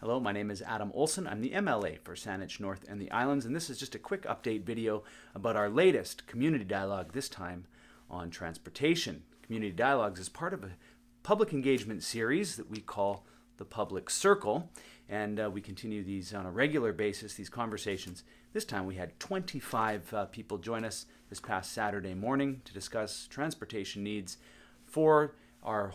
Hello, my name is Adam Olson. I'm the MLA for Saanich North and the Islands, and this is just a quick update video about our latest community dialogue, this time on transportation. Community Dialogues is part of a public engagement series that we call the Public Circle, and we continue these on a regular basis, these conversations. This time we had 25 people join us this past Saturday morning to discuss transportation needs for our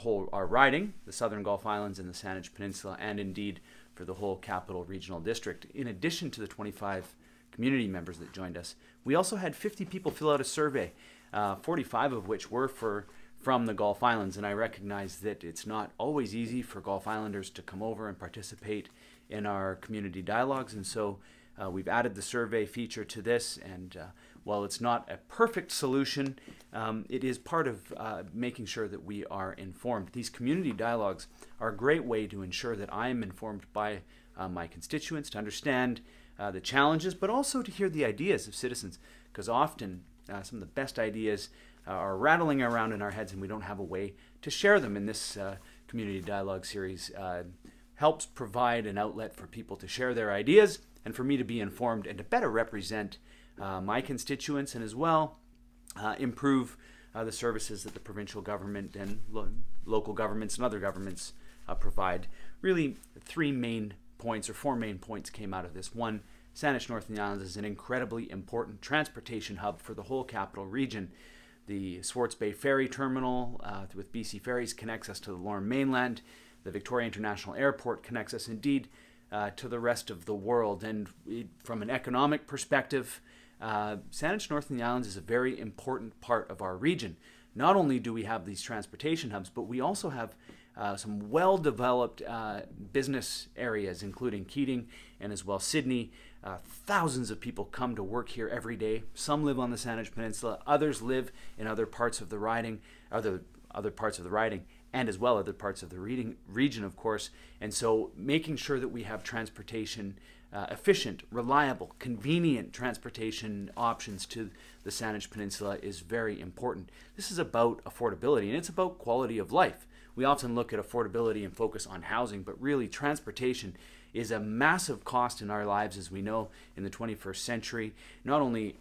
riding, the Southern Gulf Islands and the Saanich Peninsula, and indeed for the whole Capital Regional District. In addition to the 25 community members that joined us, we also had 50 people fill out a survey, 45 of which were from the Gulf Islands, and I recognize that it's not always easy for Gulf Islanders to come over and participate in our community dialogues, and so we've added the survey feature to this, and while it's not a perfect solution, it is part of making sure that we are informed. These community dialogues are a great way to ensure that I am informed by my constituents, to understand the challenges, but also to hear the ideas of citizens, because often some of the best ideas are rattling around in our heads and we don't have a way to share them. In this community dialogue series helps provide an outlet for people to share their ideas and for me to be informed and to better represent my constituents, and as well improve the services that the provincial government and local governments and other governments provide. Really, four main points came out of this. One, Saanich North and the Islands is an incredibly important transportation hub for the whole capital region. The Swartz Bay Ferry Terminal with BC Ferries connects us to the Lorne mainland. The Victoria International Airport connects us indeed to the rest of the world. And from an economic perspective, Saanich North and the Islands is a very important part of our region. Not only do we have these transportation hubs, but we also have some well-developed business areas, including Keating and as well Sydney. Thousands of people come to work here every day. Some live on the Saanich Peninsula, others live in other parts of the riding, other parts of the riding, and as well other parts of the region, of course. And so making sure that we have transportation, efficient, reliable, convenient transportation options to the Saanich Peninsula is very important. This is about affordability, and it's about quality of life. We often look at affordability and focus on housing, but really transportation is a massive cost in our lives, as we know, in the 21st century, not only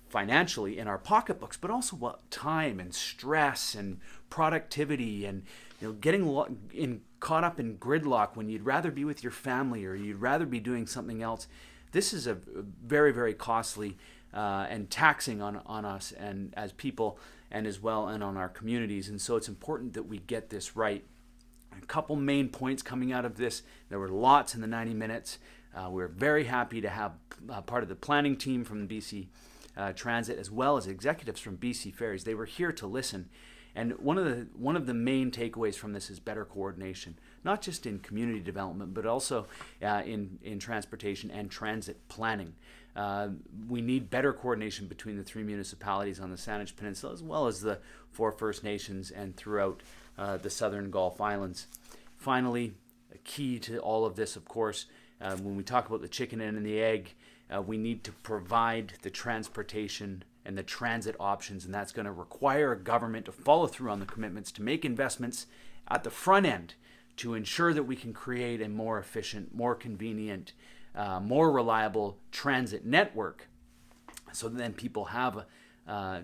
financially in our pocketbooks, but also time and stress and productivity, and getting caught up in gridlock when you'd rather be with your family or you'd rather be doing something else. This is a very, very costly and taxing on us and as people, and as well and on our communities. And so it's important that we get this right. A couple main points coming out of this. There were lots in the 90 minutes. We're very happy to have part of the planning team from BC Transit, as well as executives from BC Ferries. They were here to listen. And one of the main takeaways from this is better coordination, not just in community development, but also in transportation and transit planning. We need better coordination between the three municipalities on the Saanich Peninsula, as well as the 4 First Nations and throughout the Southern Gulf Islands. Finally, a key to all of this, of course, when we talk about the chicken and the egg, we need to provide the transportation and the transit options, and that's going to require a government to follow through on the commitments to make investments at the front end to ensure that we can create a more efficient, more convenient, more reliable transit network, so then people have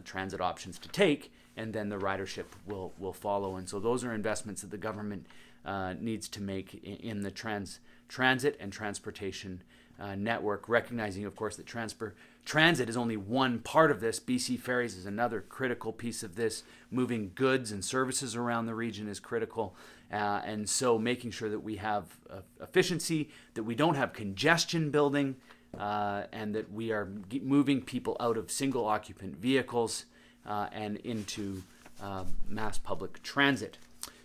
transit options to take, and then the ridership will follow. And so those are investments that the government needs to make in the transit and transportation network, recognizing, of course, that transit is only one part of this. BC Ferries is another critical piece of this. Moving goods and services around the region is critical. And so making sure that we have efficiency, that we don't have congestion building, and that we are moving people out of single occupant vehicles and into mass public transit.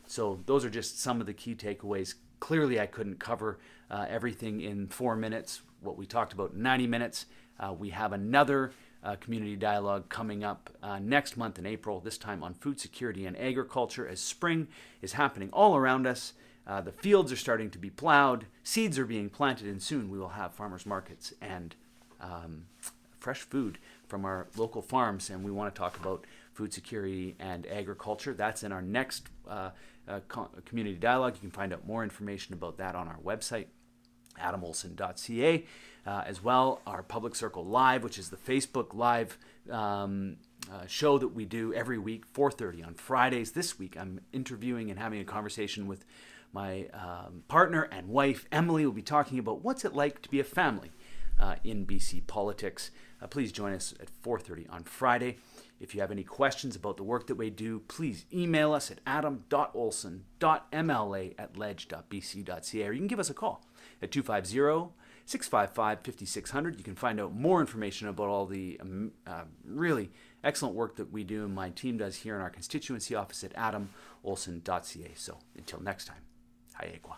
So those are just some of the key takeaways. Clearly, I couldn't cover everything in 4 minutes, what we talked about in 90 minutes. We have another community dialogue coming up next month in April, this time on food security and agriculture, as spring is happening all around us. The fields are starting to be plowed, seeds are being planted, and soon we will have farmers markets and fresh food from our local farms. And we want to talk about food security and agriculture. That's in our next community dialogue. You can find out more information about that on our website. adamolson.ca. As well, our Public Circle Live, which is the Facebook Live show that we do every week, 4:30 on Fridays. This week, I'm interviewing and having a conversation with my partner and wife, Emily. We'll be talking about what's it like to be a family in BC politics. Please join us at 4:30 on Friday. If you have any questions about the work that we do, please email us at adam.olson.mla@ledge.bc.ca, or you can give us a call at 250-655-5600. You can find out more information about all the really excellent work that we do and my team does here in our constituency office at adamolson.ca. So until next time, Hayekwa.